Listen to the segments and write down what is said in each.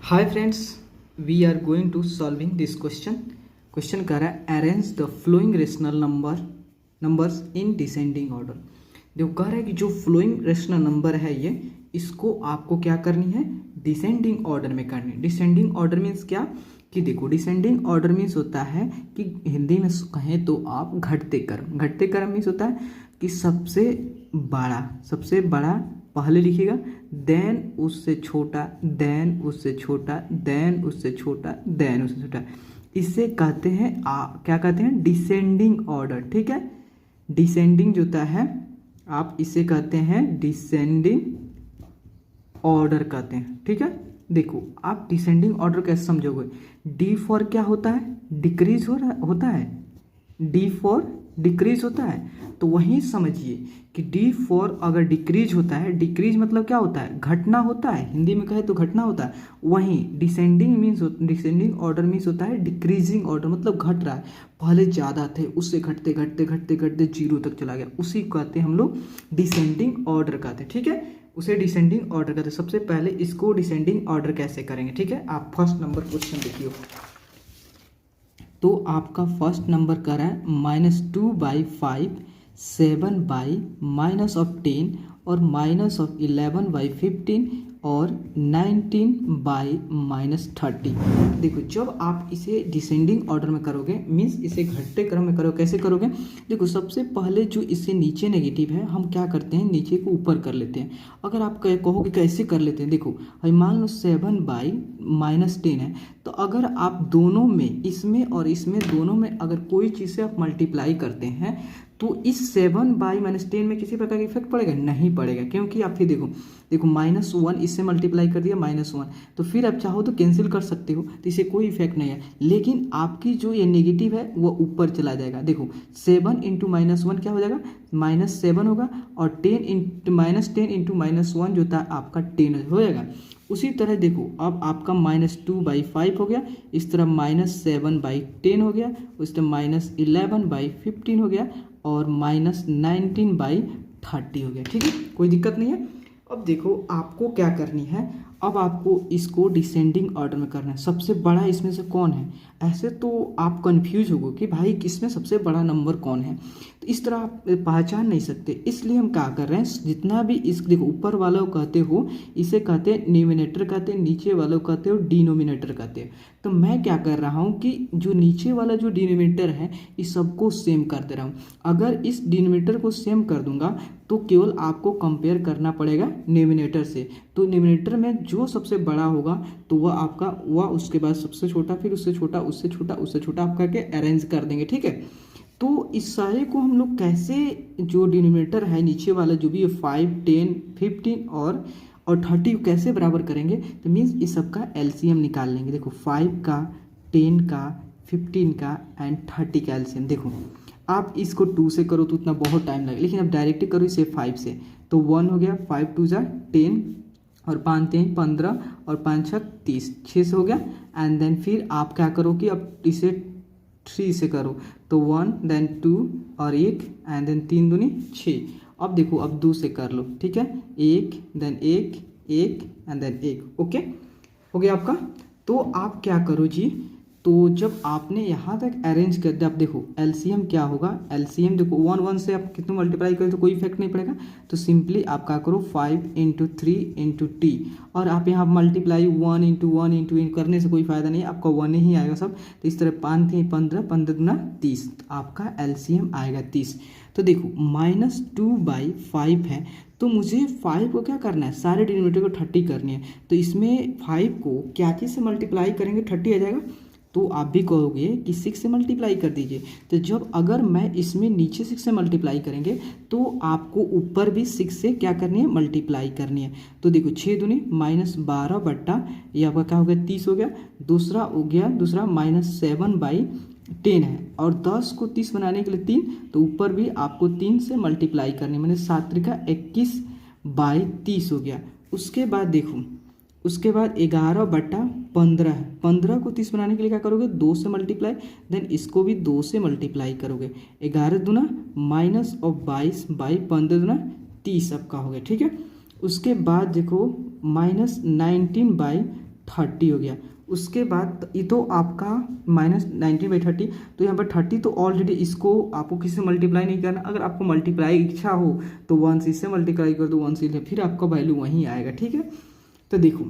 Hi friends, we are going to solving this question. Question कर रहा है arrange the flowing rational numbers in descending order. देखो कह रहा है कि जो फ्लोइंग रेशनल नंबर है ये इसको आपको क्या करनी है, डिसेंडिंग ऑर्डर में करनी है। डिसेंडिंग ऑर्डर मीन्स क्या कि देखो डिसेंडिंग ऑर्डर मीन्स होता है कि हिंदी में कहें तो आप घटते क्रम मीन्स होता है कि सबसे बड़ा पहले लिखिएगा, देन उससे छोटा, देन उससे छोटा, देन उससे छोटा, देन उससे छोटा। इसे कहते हैं क्या कहते हैं, डिसेंडिंग ऑर्डर। ठीक है, डिसेंडिंग जो होता है आप इसे कहते हैं डिसेंडिंग ऑर्डर कहते हैं। ठीक है, देखो आप डिसेंडिंग ऑर्डर कैसे समझोगे। डी फॉर क्या होता है, डिक्रीज होता है, डी फॉर डिक्रीज होता है, तो वहीं समझिए कि डी फॉर अगर डिक्रीज होता है, डिक्रीज मतलब क्या होता है, घटना होता है, हिंदी में कहे तो घटना होता है। वहीं डिसेंडिंग ऑर्डर मीन्स होता है डिक्रीजिंग ऑर्डर, मतलब घट रहा है, पहले ज़्यादा थे उससे घटते घटते घटते घटते जीरो तक चला गया, उसी कहते हैं हम लोग डिसेंडिंग ऑर्डर कहते हैं। ठीक है, उसे डिसेंडिंग ऑर्डर कहते हैं। सबसे पहले इसको डिसेंडिंग ऑर्डर कैसे करेंगे, ठीक है, आप फर्स्ट नंबर क्वेश्चन देखिए। तो आपका फर्स्ट नंबर कर रहा है -2/5, 7/-10 और -11/15 और 19/-30। देखो जब आप इसे डिसेंडिंग ऑर्डर में करोगे मीन्स इसे घटते क्रम में करोगे, कैसे करोगे। देखो सबसे पहले जो इससे नीचे नेगेटिव है हम क्या करते हैं, नीचे को ऊपर कर लेते हैं। अगर आप कहोगे कैसे कर लेते हैं, देखो मान लो 7/-10 है, तो अगर आप दोनों में, इसमें और इसमें दोनों में अगर कोई चीज़ से आप मल्टीप्लाई करते हैं तो इस 7/-10 में किसी प्रकार का इफेक्ट पड़ेगा, नहीं पड़ेगा, क्योंकि आप फिर देखो -1 इससे मल्टीप्लाई कर दिया -1, तो फिर आप चाहो तो कैंसिल कर सकते हो, तो इसे कोई इफेक्ट नहीं है। लेकिन आपकी जो ये नेगेटिव है वो ऊपर चला जाएगा। देखो 7 × -1 क्या हो जाएगा, -7 होगा, और 10 × -1 जो था आपका 10 हो जाएगा। उसी तरह देखो अब आपका -2/5 हो गया, इस तरह -7/10 हो गया, उस तरह -11/15 हो गया, और -19/30 हो गया। ठीक है, कोई दिक्कत नहीं है। अब देखो आपको क्या करनी है, अब आपको इसको डिसेंडिंग ऑर्डर में करना है। सबसे बड़ा इसमें से कौन है, ऐसे तो आप कंफ्यूज होगो कि भाई किसमें सबसे बड़ा नंबर कौन है, तो इस तरह आप पहचान नहीं सकते। इसलिए हम क्या कर रहे हैं, जितना भी इस देखो ऊपर वाला को कहते हो इसे कहते हैं न्यूमिनेटर कहते हैं, नीचे वालों को कहते हो डिनोमिनेटर कहते हैं। तो मैं क्या कर रहा हूँ कि जो नीचे वाला जो डिनोमिनेटर है इस सबको सेम कर दे रहा हूँ। अगर इस डिनोमिनेटर को सेम कर दूंगा तो केवल आपको कंपेयर करना पड़ेगा न्यूमिनेटर से। तो न्यूमिनेटर में जो सबसे बड़ा होगा तो वह आपका, वह उसके बाद सबसे छोटा, फिर उससे छोटा, उससे छोटा, उससे छोटा आप करके अरेंज कर देंगे। ठीक है, तो इस सारे को हम लोग कैसे, जो डिनोमिनेटर है नीचे वाला जो भी है 5, 10, 15 और 30 कैसे बराबर करेंगे, तो मीन्स इस सब का एलसीएम निकाल लेंगे। देखो 5 का, 10 का, 15 का एंड 30 का एलसीएम। देखो आप इसको 2 से करो तो उतना बहुत टाइम लगेगा, लेकिन अब डायरेक्टली करो इसे 5 से, तो 1 हो गया, 5 2 जा 10 और 5 3 15 और 5 6 30, 6 से हो गया। एंड देन फिर आप क्या करो कि अब इसे 3 से करो, तो 1 देन 2 और 1 एंड देन 3 दूनी 6। अब देखो अब 2 से कर लो, ठीक है, 1 देन 1 1 एंड देन 1। ओके हो गया आपका। तो आप क्या करो जी, तो जब आपने यहाँ तक अरेंज कर दिया, आप देखो एलसीएम क्या होगा, एलसीएम देखो 1 1 से आप कितना मल्टीप्लाई करें तो कोई इफेक्ट नहीं पड़ेगा, तो सिंपली आप क्या करो 5 × 3 × t, और आप यहाँ मल्टीप्लाई 1 × 1 × करने से कोई फायदा नहीं है, आपका 1 ही आएगा सब। तो इस तरह 5 3 15 15 दूना 30, आपका एलसीएम आएगा 30। तो देखो -2/5 है, तो मुझे 5 को क्या करना है, सारे डिनोमिनेटर को 30 करनी है, तो इसमें 5 को क्या चीज़ से मल्टीप्लाई करेंगे 30 आ जाएगा। तो आप भी कहोगे कि 6 से मल्टीप्लाई कर दीजिए, तो जब अगर मैं इसमें नीचे 6 से मल्टीप्लाई करेंगे तो आपको ऊपर भी 6 से क्या करनी है, मल्टीप्लाई करनी है। तो देखो 6 दूनी -12 बट्टा ये आपका क्या हो गया, 30 हो गया। दूसरा हो गया, दूसरा -7/10 है, और 10 को 30 बनाने के लिए 3, तो ऊपर भी आपको 3 से मल्टीप्लाई करनी है, मैंने 7 त्रिका 21/30 हो गया। उसके बाद देखो, उसके बाद 11/15 है, 15 को 30 बनाने के लिए क्या करोगे, 2 से मल्टीप्लाई, देन इसको भी 2 से मल्टीप्लाई करोगे, 11 दूना -22/15 दूना 30 आपका हो गया। ठीक है, उसके बाद देखो -19/30 30 हो गया। उसके बाद ये तो आपका -19/30, तो यहाँ पर 30 तो ऑलरेडी इसको आपको किसी से मल्टीप्लाई नहीं करना। अगर आपको मल्टीप्लाई इच्छा हो तो 1 से इससे मल्टीप्लाई कर दो, 1 से फिर आपका वैल्यू वहीं आएगा। ठीक है, तो देखो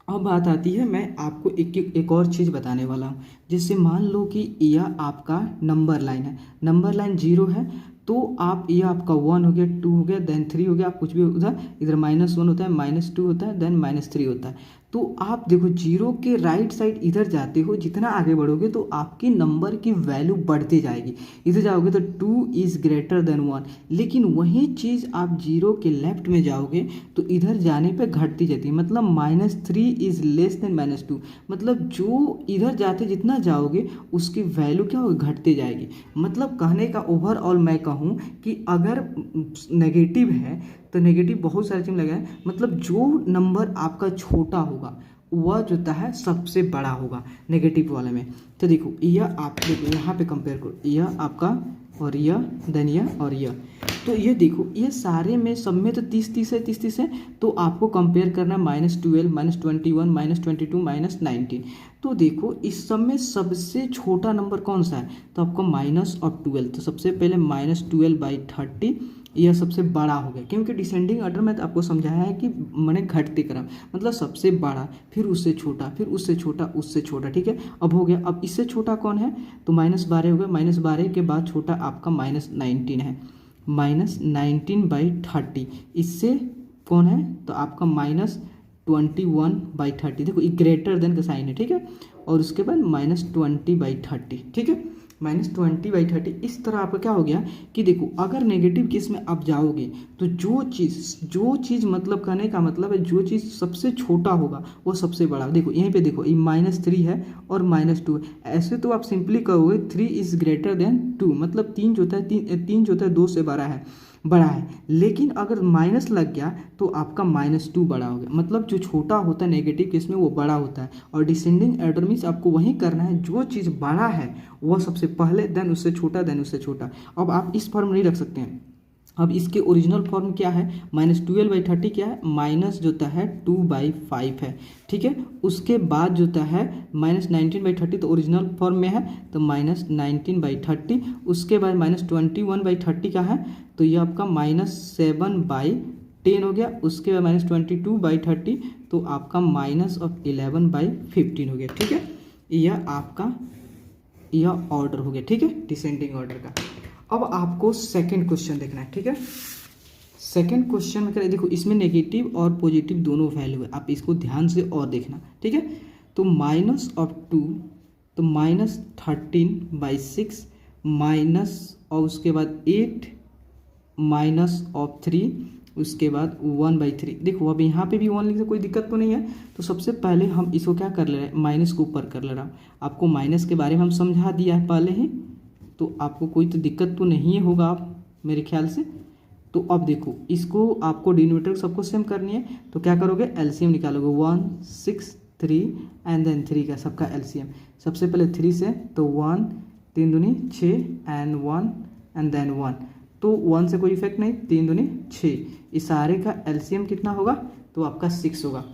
अब बात आती है, मैं आपको एक और चीज़ बताने वाला हूँ। जैसे मान लो कि यह आपका नंबर लाइन है, नंबर लाइन 0 है, तो आप ये आपका 1 हो गया, 2 हो गया, देन 3 हो गया, आप कुछ भी उधर इधर -1 होता है, -2 होता है, देन -3 होता है। तो आप देखो 0 के राइट साइड इधर जाते हो, जितना आगे बढ़ोगे तो आपके नंबर की वैल्यू बढ़ती जाएगी। इधर जाओगे तो 2 इज़ ग्रेटर देन 1, लेकिन वही चीज़ आप 0 के लेफ्ट में जाओगे तो इधर जाने पे घटती जाती है। मतलब -3 इज़ लेस देन -2, मतलब जो इधर जाते जितना जाओगे उसकी वैल्यू क्या होगी, घटती जाएगी। मतलब कहने का ओवरऑल मैं कहूँ कि अगर नेगेटिव है तो नेगेटिव बहुत सारे चीज़ लगा है, मतलब जो नंबर आपका छोटा होगा वह जो है सबसे बड़ा होगा नेगेटिव वाले में। तो देखो यह आप देखो यहाँ पे कंपेयर करो, यह आपका और यह, देन यह और यह, तो ये देखो ये सारे में सब में तो 30-30 है, 30-30 है, तो आपको कंपेयर करना है -12, -21, -22, -19। तो देखो इस सब में सबसे छोटा नंबर कौन सा है, तो आपको -12, तो सबसे पहले -12/30 यह सबसे बड़ा हो गया, क्योंकि डिसेंडिंग ऑर्डर में तो आपको समझाया है कि मैंने घटते क्रम, मतलब सबसे बड़ा, फिर उससे छोटा, फिर उससे छोटा, उससे छोटा। ठीक है, अब हो गया। अब इससे छोटा कौन है, तो -12 हो गया, -12 के बाद छोटा आपका -19 है, -19/30। इससे कौन है, तो आपका -21/30। देखो ये ग्रेटर देन का साइन है। ठीक है, और उसके बाद -20/30। ठीक है, -20/30। इस तरह आपका क्या हो गया कि देखो अगर नेगेटिव केस में आप जाओगे तो जो चीज़ मतलब कहने का मतलब है जो चीज़ सबसे छोटा होगा वो सबसे बड़ा। देखो यहीं पे देखो ये -3 है और -2 है, ऐसे तो आप सिंपली कहोगे 3 इज़ ग्रेटर देन 2, मतलब 3 जो होता है 2 से बड़ा है। लेकिन अगर माइनस लग गया तो आपका -2 बड़ा हो गया, मतलब जो छोटा होता है नेगेटिव केस में वो बड़ा होता है। और डिसेंडिंग ऑर्डर मीन्स आपको वही करना है, जो चीज़ बड़ा है वह सबसे पहले, देन उससे छोटा, देन उससे छोटा। अब आप इस फॉर्म नहीं रख सकते हैं। अब इसके ओरिजिनल फॉर्म क्या है, -12/30 क्या है, माइनस जो है 2/5 है। ठीक है, उसके बाद जो है -19/30, तो ओरिजिनल फॉर्म में है तो -19/30। उसके बाद -21/30 का है, तो ये आपका -7/10 हो गया। उसके बाद -22/30, तो आपका -11/15 हो गया। ठीक है, यह आपका यह ऑर्डर हो गया। ठीक है, डिसेंडिंग ऑर्डर का। अब आपको सेकंड क्वेश्चन देखना है। ठीक है, सेकंड क्वेश्चन में देखो इसमें नेगेटिव और पॉजिटिव दोनों वैल्यू है, आप इसको ध्यान से और देखना। ठीक है, तो -2, तो -13/6 माइनस और उसके बाद 8 -3, उसके बाद 1/3। देखो अब यहाँ पे भी 1 लिखते कोई दिक्कत तो नहीं है। तो सबसे पहले हम इसको क्या कर ले रहे हैं, माइनस को ऊपर कर ले रहा हूँ। आपको माइनस के बारे में हम समझा दिया है पहले ही, तो आपको कोई तो दिक्कत तो नहीं होगा आप मेरे ख्याल से। तो अब देखो इसको आपको डिनोमिनेटर सबको सेम करनी है, तो क्या करोगे, एलसीएम निकालोगे। 1, 6, 3 एंड देन 3 का सबका एलसीएम। सबसे पहले 3 से, तो 1, 3 दूनी 6 एंड 1 एंड देन 1, तो 1 से कोई इफेक्ट नहीं, 3 दूनी 6। इस सारे का एलसीएम कितना होगा, तो आपका 6 होगा।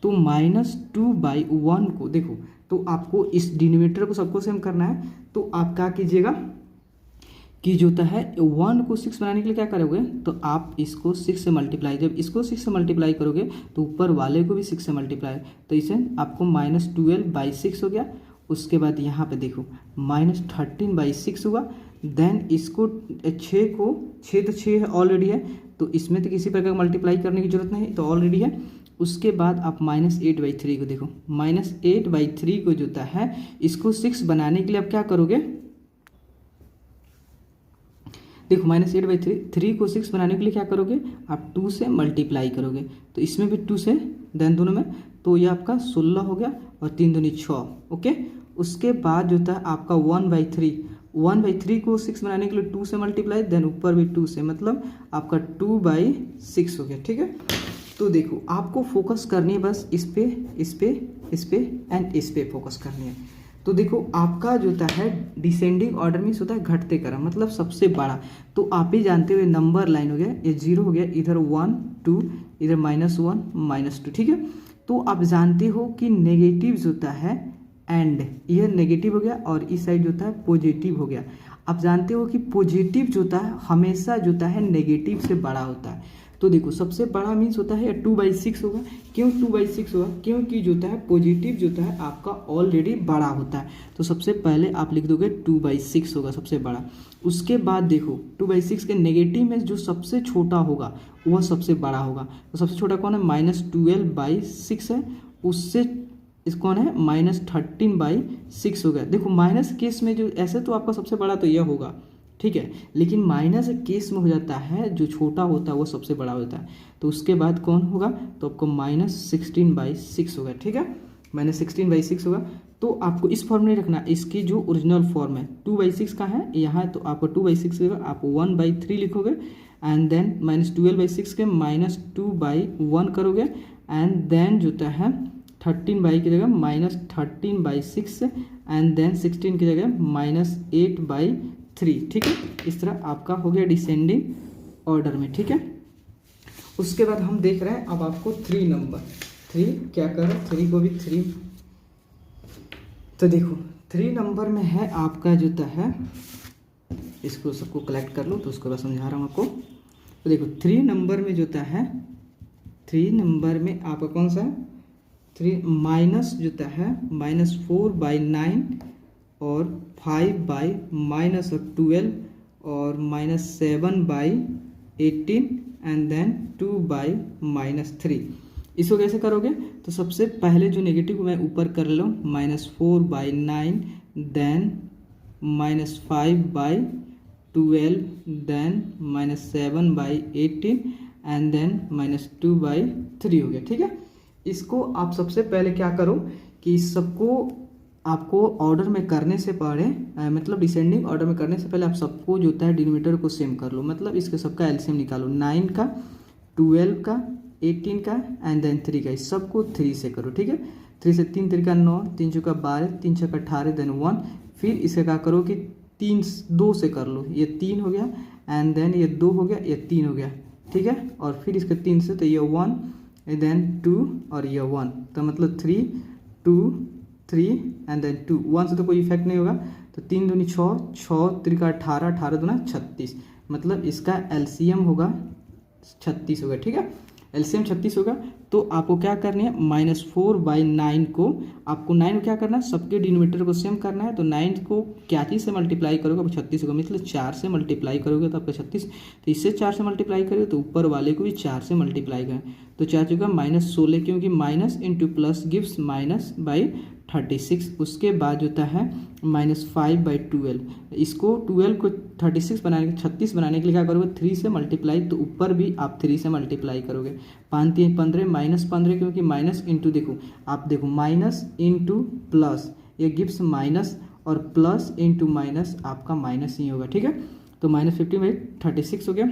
तो -2/1 को देखो, तो आपको इस डिनोमिनेटर को सबको सेम करना है, तो आप क्या कीजिएगा कि जो है 1 को 6 बनाने के लिए क्या करोगे, तो आप इसको 6 से मल्टीप्लाई, जब इसको 6 से मल्टीप्लाई करोगे तो ऊपर वाले को भी 6 से मल्टीप्लाई, तो इसे आपको -12/6 हो गया। उसके बाद यहाँ पे देखो -13/6 हुआ। देन इसको 6 को 6 तो 6 है ऑलरेडी है, तो इसमें तो किसी प्रकार मल्टीप्लाई करने की जरूरत नहीं, तो ऑलरेडी है। उसके बाद आप -8/3 को देखो, -8/3 को जो है इसको 6 बनाने के लिए आप क्या करोगे, देखो -8/3 को 6 बनाने के लिए क्या करोगे, आप 2 से मल्टीप्लाई करोगे, तो इसमें भी 2 से, देन दोनों में, तो ये आपका 16 हो गया और 3 दूनी 6। ओके, उसके बाद जो था आपका 1/3 को 6 बनाने के लिए 2 से मल्टीप्लाई, देन ऊपर भी 2 से, मतलब आपका 2/6 हो गया। ठीक है, तो देखो आपको फोकस करनी है बस इस पे, इस पे, इस पे एंड इस पे फोकस करनी है। तो देखो आपका जो है डिसेंडिंग ऑर्डर में होता है घटते क्रम, मतलब सबसे बड़ा। तो आप ही जानते हुए नंबर लाइन हो गया, ये 0 हो गया, इधर 1, 2, इधर -1, -2। ठीक है, तो आप जानते हो कि नेगेटिव जो होता है एंड, यह नेगेटिव हो गया और इस साइड जो होता है पॉजिटिव हो गया। आप जानते हो कि पॉजिटिव जो होता है हमेशा जो होता है नेगेटिव से बड़ा होता है। तो देखो सबसे बड़ा मीन्स होता है 2/6 होगा। क्यों 2/6 होगा? क्योंकि जो होता है पॉजिटिव जो होता है आपका ऑलरेडी बड़ा होता है। तो सबसे पहले आप लिख दोगे 2/6 होगा सबसे बड़ा। उसके बाद देखो 2/6 के नेगेटिव में जो सबसे छोटा होगा वह सबसे बड़ा होगा। तो सबसे छोटा कौन है? -12/6 है। उससे इस कौन है? -13/6 हो गया। देखो माइनस केस में जो ऐसे तो आपका सबसे बड़ा तो यह होगा, ठीक है, लेकिन माइनस केस में हो जाता है जो छोटा होता है वो सबसे बड़ा होता है। तो उसके बाद कौन होगा? तो आपको -16/6 होगा, ठीक है, -16/6 होगा। तो आपको इस फॉर्म नहीं रखना, इसकी जो ओरिजिनल फॉर्म है 2/6 का है यहाँ, तो आपको 2/6 होगा, आप 1/3 लिखोगे एंड देन -12/6 के -2/1 करोगे एंड देन जो होता है 13 की जगह -13/6 एंड देन 16 की जगह -8/3, ठीक है। इस तरह आपका हो गया डिसेंडिंग ऑर्डर में, ठीक है। उसके बाद हम देख रहे हैं अब आपको 3 नंबर, 3 क्या कर रहे हैं, 3 को भी 3, तो देखो 3 नंबर में है आपका जो है, इसको सबको कलेक्ट कर लो तो उसको मैं समझा रहा हूँ आपको। तो देखो 3 नंबर में जो है, 3 नंबर में आपका कौन सा है, 3 माइनस जो है -4/9 और 5/-12 और -7/18 एंड देन 2/-3। इसको कैसे करोगे? तो सबसे पहले जो नेगेटिव मैं ऊपर कर लो, -4/9 देन -5/12 देन -7/18 एंड देन -2/3 हो गया, ठीक है। इसको आप सबसे पहले क्या करो कि इस सबको आपको ऑर्डर में करने से पहले मतलब डिसेंडिंग ऑर्डर में करने से पहले आप सबको जो होता है डिनोमिनेटर को सेम कर लो, मतलब इसके सबका एलसीएम निकालो, 9 का, 12 का, 18 का एंड देन 3 का, इस सबको 3 से करो, ठीक है। 3 से 3 3 का 9, 3 चौका 12, 3 छक्का 18 देन 1। फिर इसे क्या करो कि 2 से कर लो, ये 3 हो गया एंड देन ये 2 हो गया, ये 3 हो गया, ठीक है। और फिर इसके 3 से तो ये 1 देन 2 और ये 1, तो मतलब 3 2 3 एंड देन 2, 1 से तो कोई इफेक्ट नहीं होगा। तो 3 दूनी 6, 6 3 का 18, 18 दूना 36, मतलब इसका एलसीएम होगा 36 होगा, ठीक है। एलसीएम 36 होगा। तो आपको क्या करनी है, -4/9 को आपको 9 को क्या करना है, सबके डिनोमिनेटर को सेम करना है। तो 9 को क्या चीज़ से मल्टीप्लाई करोगे, आपको 36 होगा, मतलब 4 से मल्टीप्लाई करोगे तो आपका 36। तो इससे 4 से मल्टीप्लाई करोगे तो ऊपर वाले को भी 4 से मल्टीप्लाई करें तो 4 चुका -16, क्योंकि माइनस इंटू प्लस गिव्स -/36। उसके बाद होता है -5/12, इसको 12 को 36 बनाने 36 बनाने के लिए क्या करोगे, 3 से मल्टीप्लाई, तो ऊपर भी आप 3 से मल्टीप्लाई करोगे। 5 3 15 -15, क्योंकि माइनस इंटू देखो आप देखो माइनस इंटू प्लस, ये गिव्स माइनस और प्लस इंटू माइनस आपका माइनस ही होगा, ठीक है। तो -15/36 हो गया।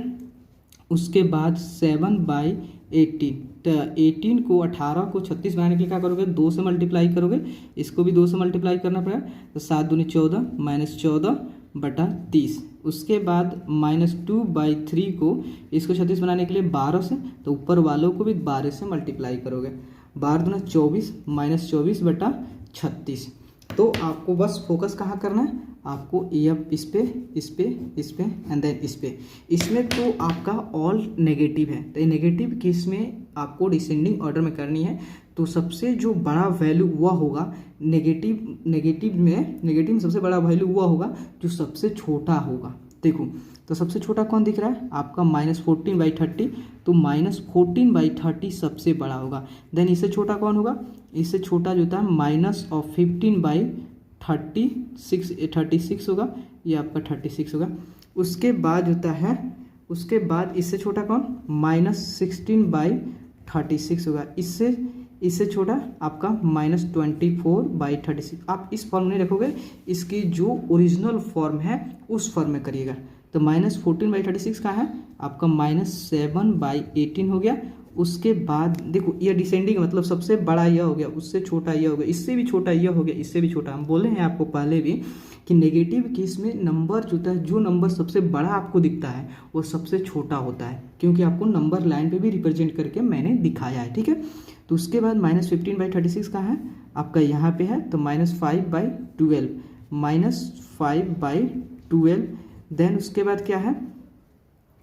उसके बाद 7/18, तो 18 को 18 को 36 बनाने के लिए क्या करोगे, 2 से मल्टीप्लाई करोगे, इसको भी 2 से मल्टीप्लाई करना पड़ेगा। तो 7 दूनी 14, -14/30। उसके बाद -2/3 को इसको 36 बनाने के लिए 12 से, तो ऊपर वालों को भी 12 से मल्टीप्लाई करोगे, 12 दूना 24, -24/36। तो आपको बस फोकस कहाँ करना है, आपको ये इस पे एंड देन इस पे, इसमें तो आपका ऑल नेगेटिव है। तो नेगेटिव केस में आपको डिसेंडिंग ऑर्डर में करनी है। तो सबसे जो बड़ा वैल्यू वह होगा नेगेटिव में सबसे बड़ा वैल्यू वह होगा जो सबसे छोटा होगा। देखो तो सबसे छोटा कौन दिख रहा है आपका, -14/30, तो -14/30 सबसे बड़ा होगा। देन इससे छोटा कौन होगा, इससे छोटा जो होता है -15/36 होगा, ये आपका 36 होगा। उसके बाद होता है, उसके बाद इससे छोटा कौन, -16/36 होगा। इससे छोटा आपका -24/36। आप इस फॉर्म नहीं रखोगे, इसकी जो ओरिजिनल फॉर्म है उस फॉर्म में करिएगा। तो -14/36 का है आपका -7/18 हो गया। उसके बाद देखो ये डिसेंडिंग मतलब सबसे बड़ा यह हो गया, उससे छोटा यह हो गया, इससे भी छोटा यह हो गया, इससे भी छोटा। हम बोले हैं आपको पहले भी कि नेगेटिव केस में नंबर जो होता है, जो नंबर सबसे बड़ा आपको दिखता है वो सबसे छोटा होता है, क्योंकि आपको नंबर लाइन पे भी रिप्रेजेंट करके मैंने दिखाया है, ठीक है। तो उसके बाद -15/36 कहाँ है आपका, यहाँ पे है, तो -5/12, -5/12, देन उसके बाद क्या है,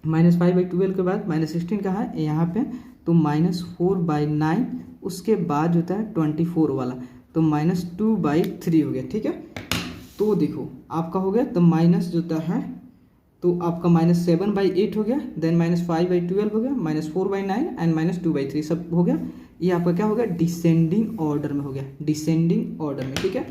-5/12 के बाद -16 कहाँ है यहाँ पे, तो -4/9, उसके बाद होता है 24 वाला, तो -2/3 हो गया। ठीक है, तो देखो आपका हो गया, तो माइनस जोता है, तो आपका -7/8 हो गया, देन -5/12 हो गया, -4/9 एंड -2/3 सब हो गया। ये आपका क्या हो गया, डिसेंडिंग ऑर्डर में हो गया, डिसेंडिंग ऑर्डर में। ठीक है,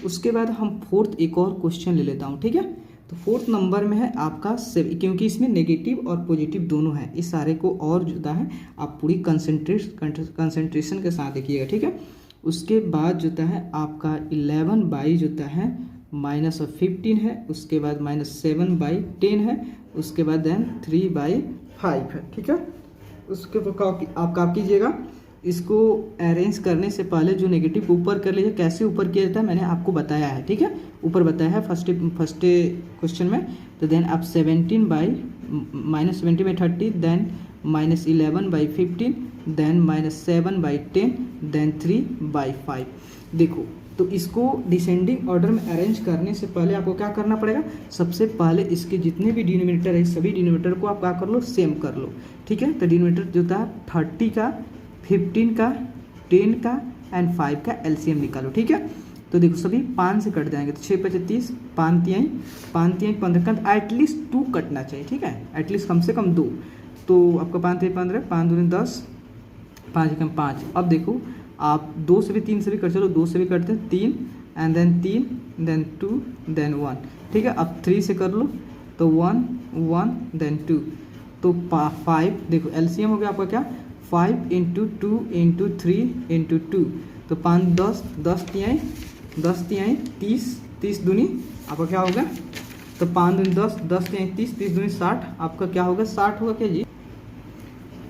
उसके बाद हम फोर्थ एक और क्वेश्चन ले लेता हूँ। ठीक है, तो फोर्थ नंबर में है आपका क्योंकि इसमें नेगेटिव और पॉजिटिव दोनों है, इस सारे को और जोता है आप पूरी कंसंट्रेशन के साथ देखिएगा। ठीक है, उसके बाद जोता है आपका 11 जोता है -15 है, उसके बाद -7/10 है, उसके बाद देन 3/5 है। ठीक है, उसके आप क्या कीजिएगा, इसको अरेंज करने से पहले जो नेगेटिव को ऊपर कर लीजिए। कैसे ऊपर किया जाता है मैंने आपको बताया है। ठीक है, ऊपर बताया है फर्स्ट क्वेश्चन में। तो देन आप -70/30, देन -11/15, देन -7/10, देन 3/5। देखो, तो इसको डिसेंडिंग ऑर्डर में अरेंज करने से पहले आपको क्या करना पड़ेगा, सबसे पहले इसके जितने भी डिनोमिनेटर है सभी डिनोमिनेटर को आप क्या कर लो, सेम कर लो। ठीक है, तो डिनोमिनेटर जो था 30 का, 15 का, 10 का एंड 5 का एलसीएम निकालो। ठीक है, तो देखो सभी 5 से कट जाएंगे, तो 6 × 30, 5 × 15 का एटलीस्ट 2 कटना चाहिए। ठीक है, एटलीस्ट कम से कम 2, तो आपका 5 × 15, 5 × 10, 5 × 5। अब देखो आप 2 से भी 3 से भी कट, चलो 2 से भी करते हैं, 3 एंड देन 3, देन 2, देन 1। ठीक है, अब 3 से कर लो, तो 1, 1, देन 2, तो 5। देखो एलसीएम हो गया आपका क्या, 5 × 2 × 3 × 2, तो 5 10, 10 तिहाई 30, 30 दूनी आपका क्या होगा, तो 5 दूनी 10, 10 तिहाई 30, 30 दूनी 60, आपका क्या होगा, 60 होगा क्या जी।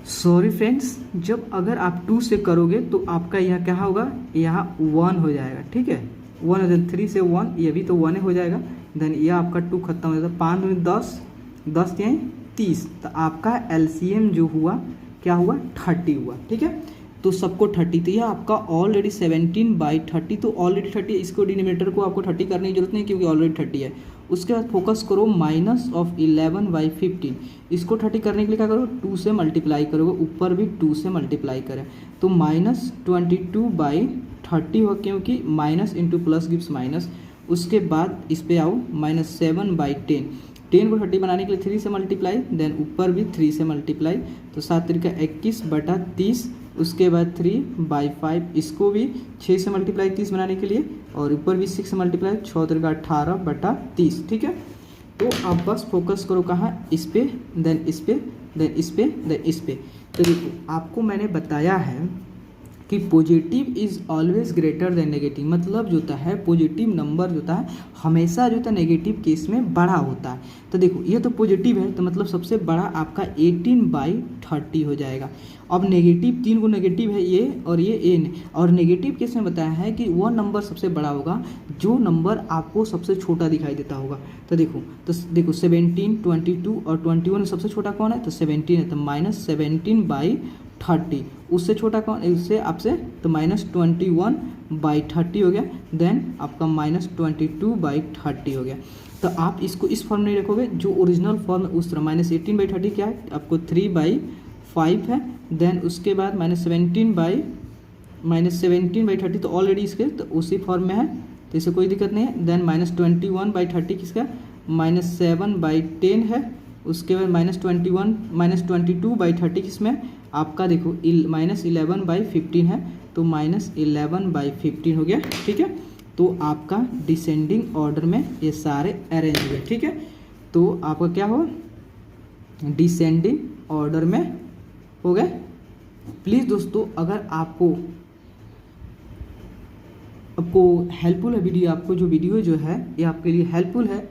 सॉरी फ्रेंड्स, जब अगर आप 2 से करोगे तो आपका यहाँ क्या होगा, यहाँ 1 हो जाएगा। ठीक है, 1, देन 3 से 1, ये भी तो 1 हो जाएगा, देन यह आपका 2 खत्म हो जाता है। 5 दूनी 10, 10 तिहाई 30, तो आपका एलसीएम जो हुआ क्या हुआ, 30 हुआ। ठीक है, तो सबको 30, तो यह आपका ऑलरेडी 17/30, तो ऑलरेडी 30 है, इसको डिनोमिनेटर को आपको 30 करने की जरूरत नहीं क्योंकि ऑलरेडी 30 है। उसके बाद फोकस करो -11/15, इसको 30 करने के लिए क्या करो, 2 से मल्टीप्लाई करोगे, ऊपर भी 2 से मल्टीप्लाई करें, तो -22/30 हो, क्योंकि minus into plus gives minus. उसके बाद इस पे आओ -7/10, 10 को 30 बनाने के लिए 3 से मल्टीप्लाई, देन ऊपर भी 3 से मल्टीप्लाई, तो 7 × 21/30, उसके बाद 3/5, इसको भी 6 से मल्टीप्लाई 30 बनाने के लिए, और ऊपर भी 6 से मल्टीप्लाई, 6 × 18/30। ठीक है, तो आप बस फोकस करो कहाँ, इस पे, देन इस पे, देन इस पे, देन इस पे। तो देखो आपको मैंने बताया है कि positive is always greater than negative, मतलब जो होता है पॉजिटिव नंबर जो होता है हमेशा जो होता है नेगेटिव केस में बड़ा होता है। तो देखो ये तो पॉजिटिव है, तो मतलब सबसे बड़ा आपका 18/30 हो जाएगा। अब नेगेटिव 3 को नेगेटिव है ये और ये एन, और नेगेटिव केस में बताया है कि वो नंबर सबसे बड़ा होगा जो नंबर आपको सबसे छोटा दिखाई देता होगा। तो देखो 17, 22 और 21 सबसे छोटा कौन है, तो 17 है, तो -17/30। उससे छोटा कौन, इससे आपसे, तो -21/30 हो गया, देन आपका -22/30 हो गया। तो आप इसको इस फॉर्म नहीं रखोगे, जो ओरिजिनल फॉर्म है उस तरह। -18/30 क्या है आपको, 3/5 है, देन उसके बाद -17/30 तो ऑलरेडी इसके तो उसी फॉर्म में है, तो इसे कोई दिक्कत नहीं है। देन -21/30 किसका, -7/10 है, उसके बाद -22/30 किसमें आपका, देखो -11/15 है, तो -11/15 हो गया। ठीक है, तो आपका डिसेंडिंग ऑर्डर में ये सारे अरेंज हुए। ठीक है, तो आपका क्या हो, डिसेंडिंग ऑर्डर में हो गए। प्लीज़ दोस्तों, अगर आपको हेल्पफुल है वीडियो, आपको जो वीडियो जो है ये आपके लिए हेल्पफुल है,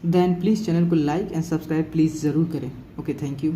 देन प्लीज़ चैनल को लाइक एंड सब्सक्राइब प्लीज़ ज़रूर करें। Okay, thank you.